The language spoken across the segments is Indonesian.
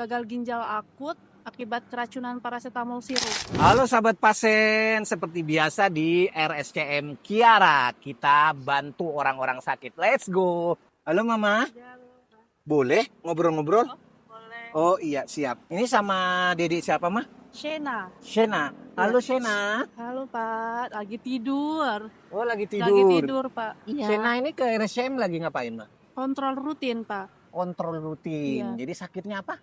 gagal ginjal akut akibat keracunan paracetamol sirup. Halo sahabat pasien, seperti biasa di RSCM Kiara, kita bantu orang-orang sakit. Let's go. Halo Mama, boleh ngobrol-ngobrol? Boleh. Oh iya, siap. Ini sama Dede siapa Mah? Shena. Shena. Halo Shena. Halo Pak, lagi tidur. Oh lagi Lagi tidur. tidur Pak. Iya. Shena ini ke RSCM lagi ngapain Mah? Kontrol rutin Pak. Kontrol rutin. Iya. Jadi sakitnya apa?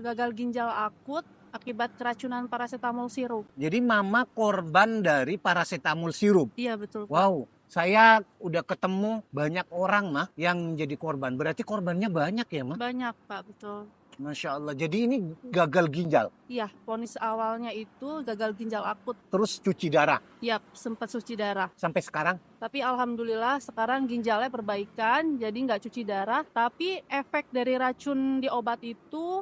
Gagal ginjal akut akibat keracunan paracetamol sirup. Jadi Mama korban dari paracetamol sirup. Iya betul Pak. Wow, saya udah ketemu banyak orang Mah yang jadi korban. Berarti korbannya banyak ya Mah? Banyak Pak, betul. Masya Allah. Jadi ini gagal ginjal, Iya, vonis awalnya itu gagal ginjal akut. terus cuci darah Iya, sempat cuci darah. sampai sekarang. Tapi alhamdulillah sekarang ginjalnya perbaikan, jadi nggak cuci darah. Tapi efek dari racun di obat itu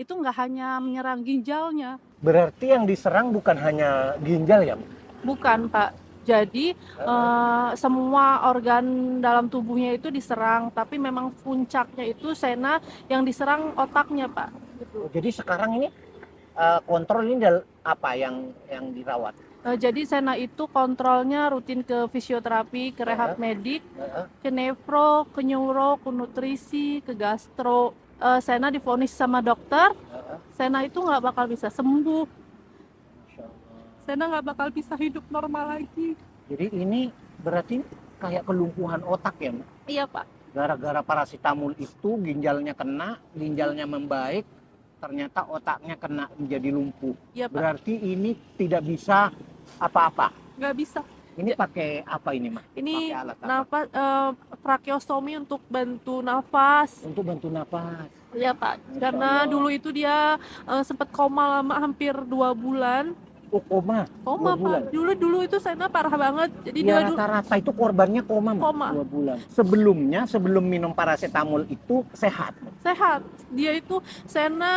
nggak hanya menyerang ginjalnya. Berarti yang diserang bukan hanya ginjal ya Mah? Bukan Pak. Jadi semua organ dalam tubuhnya itu diserang. Tapi memang puncaknya itu Shena yang diserang otaknya Pak. Gitu. Jadi sekarang ini kontrol ini apa yang dirawat? Jadi Shena itu kontrolnya rutin ke fisioterapi, ke rehab medik, ke nefro, ke neuro, ke nutrisi, ke gastro. Shena divonis sama dokter, Shena itu nggak bakal bisa sembuh. Shena nggak bakal bisa hidup normal lagi. Jadi ini berarti kayak kelumpuhan otak ya Mah? Iya Pak. Gara-gara paracetamol itu ginjalnya kena, ginjalnya membaik, ternyata otaknya kena menjadi lumpuh. Iya Pak. Berarti ini tidak bisa apa-apa. Nggak bisa. Ini pakai apa ini Mah? Ini Pakai alat apa? nafas, tracheostomy untuk bantu nafas. Untuk bantu napas. Iya Pak. Masya Karena Allah. dulu itu dia sempat koma lama hampir 2 bulan. Oh koma. Koma 2 bulan. Pak. Dulu itu Shena parah banget. Jadi Ya dia rata-rata itu korbannya koma, Mah. Koma. 2 bulan. Sebelum minum paracetamol itu sehat. sehat. Dia itu Shena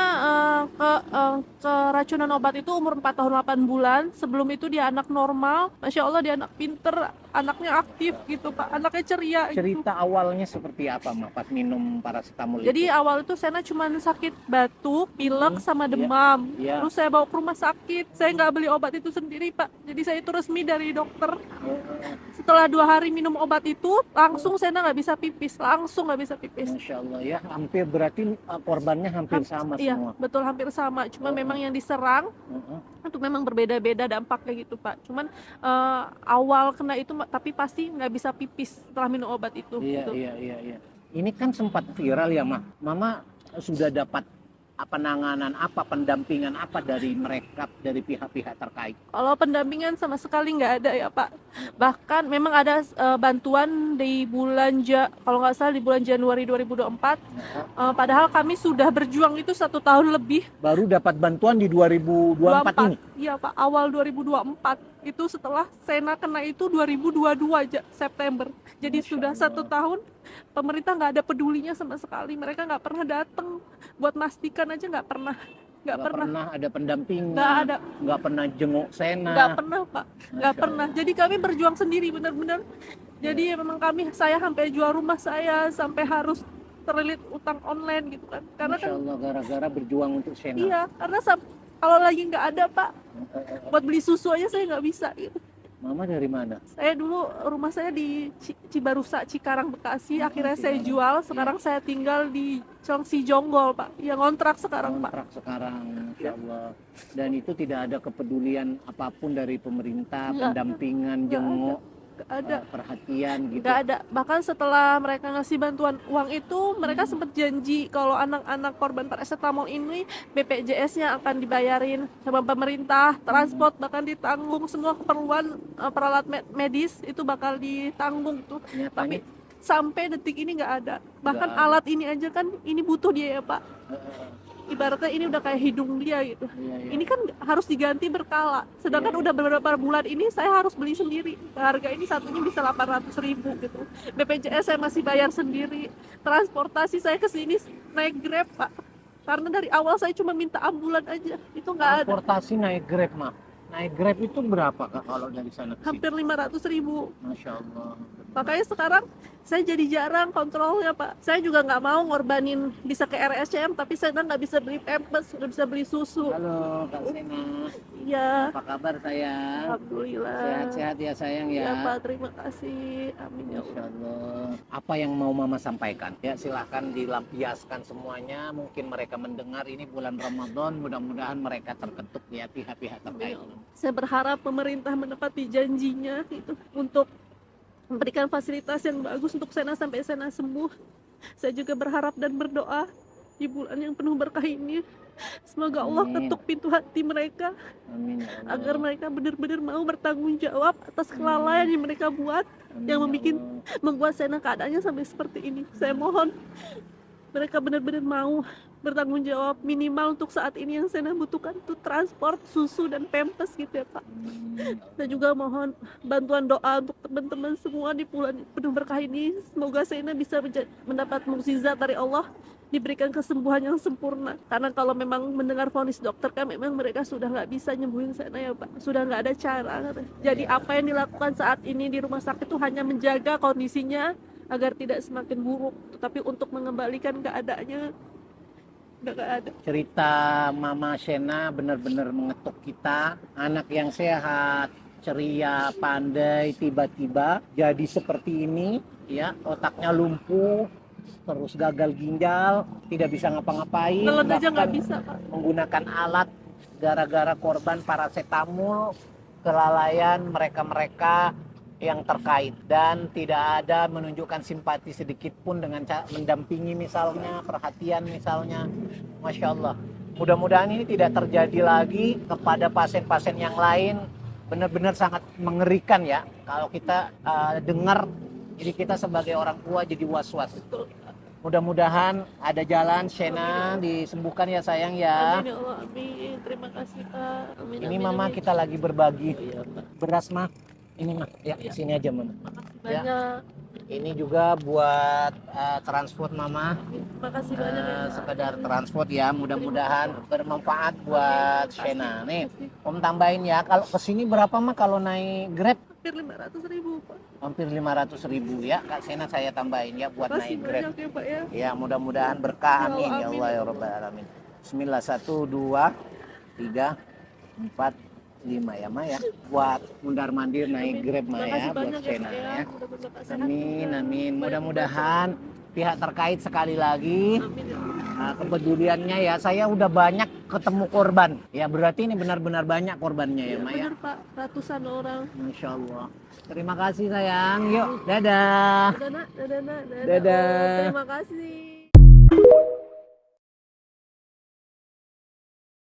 keracunan obat itu umur 4 tahun 8 bulan. Sebelum itu dia anak normal. Masya Allah dia anak pinter, anaknya aktif gitu Pak. Anaknya ceria gitu. Cerita awalnya seperti apa Mah pas minum paracetamol Jadi itu? awal itu Shena cuma sakit batuk, pilek sama Iya. demam. Iya. Terus saya bawa ke rumah sakit. Saya nggak beli obat itu sendiri Pak. Jadi saya itu resmi dari dokter. Setelah 2 hari minum obat itu, langsung Shena nggak bisa pipis. Langsung nggak bisa pipis. Masya Allah ya, hampir berarti korbannya hampir sama Iya, semua. betul hampir sama. Cuma memang yang diserang itu memang berbeda-beda dampaknya gitu Pak. Cuman awal kena itu tapi pasti nggak bisa pipis setelah minum obat itu. Iya, gitu. iya. Ini kan sempat viral ya Mah. Mama sudah dapat penanganan apa, pendampingan apa dari mereka, dari pihak-pihak terkait? Kalau pendampingan sama sekali nggak ada ya Pak. Bahkan memang ada bantuan di kalau nggak salah di bulan Januari 2024. Padahal kami sudah berjuang itu 1 tahun lebih. Baru dapat bantuan di 2024 ini? Iya Pak, awal 2024. Itu setelah Shena kena itu 2022 aja, September. Jadi Masya sudah Allah. 1 tahun, pemerintah nggak ada pedulinya sama sekali. Mereka nggak pernah datang buat mastikan aja, nggak pernah Ada pendampingan, nggak ada, nggak pernah jenguk Shena. nggak pernah Pak, nggak Masya pernah. Jadi kami berjuang sendiri benar-benar. Jadi memang saya sampai jual rumah saya, sampai harus terlilit utang online gitu kan. Karena Masya Allah, gara-gara berjuang untuk Shena. iya, karena kalau lagi nggak ada Pak, buat beli susu aja saya nggak bisa gitu. Mama dari mana? Saya dulu rumah saya di Cibarusa, Cikarang, Bekasi. Akhirnya saya jual. Sekarang saya tinggal di Congsi Jonggol, Pak. Ya ngontrak sekarang, Pak. Kontrak sekarang, Masya Allah. Dan itu tidak ada kepedulian apapun dari pemerintah, Nggak pendampingan, Nggak jenguk, ada. perhatian gitu. Nggak ada. Bahkan setelah mereka ngasih bantuan uang itu, mereka sempat janji kalau anak-anak korban paracetamol ini BPJS-nya akan dibayarin sama pemerintah, transport bahkan ditanggung, semua keperluan peralatan medis itu bakal ditanggung tuh. Tapi sampai detik ini nggak ada. Bahkan Nggak ada. alat ini aja kan ini butuh dia ya Pak. Ibaratnya ini udah kayak hidung dia gitu. Iya. Ini kan harus diganti berkala. Sedangkan udah beberapa bulan ini saya harus beli sendiri. Harga ini satunya bisa 800.000 gitu. BPJS saya masih bayar sendiri. Transportasi saya ke sini naik Grab Pak. Karena dari awal saya cuma minta ambulan aja. Itu nggak ada. Transportasi naik Grab Mah. Naik Grab itu berapa Kak kalau dari sana ke sini? Hampir 500.000. Masya Allah. Makanya sekarang saya jadi jarang kontrolnya Pak. Saya juga nggak mau ngorbanin bisa ke RSCM, tapi saya nggak bisa beli pampers, nggak bisa beli susu. Halo Kak Sena, Iya, apa kabar sayang? alhamdulillah. Sehat-sehat ya sayang Ya ya. Pak, terima kasih. Amin ya Masya Allah. Allah. Apa yang mau Mama sampaikan? Ya silahkan dilampiaskan semuanya. Mungkin mereka mendengar ini bulan Ramadan. Mudah-mudahan mereka terketuk ya pihak-pihak terkait. Saya berharap pemerintah menepati janjinya itu untuk memberikan fasilitas yang bagus untuk Sena sampai Sena sembuh. Saya juga berharap dan berdoa di bulan yang penuh berkah ini, semoga Allah Amin. ketuk pintu hati mereka Amin ya Allah. agar mereka benar-benar mau bertanggung jawab atas kelalaian yang mereka buat, Amin yang ya membuat Sena keadaannya sampai seperti ini. Saya mohon mereka benar-benar mau bertanggung jawab, minimal untuk saat ini yang Sena butuhkan itu transport, susu, dan pampers gitu ya Pak. Saya juga mohon bantuan doa untuk teman-teman semua di bulan penuh berkah ini. Semoga Sena bisa mendapat mukjizat dari Allah, diberikan kesembuhan yang sempurna. Karena kalau memang mendengar vonis dokter kan memang mereka sudah nggak bisa nyembuhin Sena ya Pak. Sudah nggak ada cara. Jadi apa yang dilakukan saat ini di rumah sakit itu hanya menjaga kondisinya agar tidak semakin buruk. Tetapi untuk mengembalikan keadaannya udah nggak ada. Cerita Mama Sena benar-benar mengetuk kita. Anak yang sehat, ceria, pandai, tiba-tiba jadi seperti ini, ya, otaknya lumpuh, terus gagal ginjal, tidak bisa ngapa-ngapain, Telan aja nggak bahkan bisa Pak. menggunakan alat gara-gara korban paracetamol, kelalaian mereka-mereka yang terkait, dan tidak ada menunjukkan simpati sedikit pun dengan mendampingi misalnya, perhatian misalnya. Masya Allah, mudah-mudahan ini tidak terjadi lagi kepada pasien-pasien yang lain. Benar-benar sangat mengerikan ya kalau kita dengar, jadi kita sebagai orang tua jadi was-was. Mudah-mudahan ada jalan Sena disembuhkan ya sayang ya. Amin ya Allah, amin. Terima kasih Pak. Amin, Ini amin, Mama amin. kita lagi berbagi Iya, Pak. beras mah. Ini mah ya Iya. sini aja Mama. Makasih Ya. banyak. Ini juga buat transport Mama. Terima kasih banyak ya Pak. Sekedar transport ya, mudah-mudahan bermanfaat buat Terima kasih. Sena. Nih, Om tambahin ya. Kalau kesini berapa mah kalau naik Grab? Hampir 500.000 Pak. Hampir 500.000 ya. Kak Sena saya tambahin ya buat Makasih naik Grab. banyak ya Pak ya. Ya, mudah-mudahan berkah. Ya Amin Allah, ya amin. Allah ya Rabbal alamin. Bismillah, 1 2 3 4 5 ya Ma ya. Buat mundar-mandir naik Amin. Grab Ma Makasih ya buat banyak Sena Pak ya. Mudah-mudahan Pak sehat Amin juga. amin. Banyak Mudah-mudahan pihak terkait sekali lagi Amin ya Allah. kepeduliannya ya. Saya udah banyak ketemu korban. Ya berarti ini benar-benar banyak korbannya ya Ya, Ma ya. benar Pak, ratusan orang. Masya Allah. Terima kasih sayang. Yuk, dadah. Dadah nak, dadah nak, Dadah. Oh, terima kasih.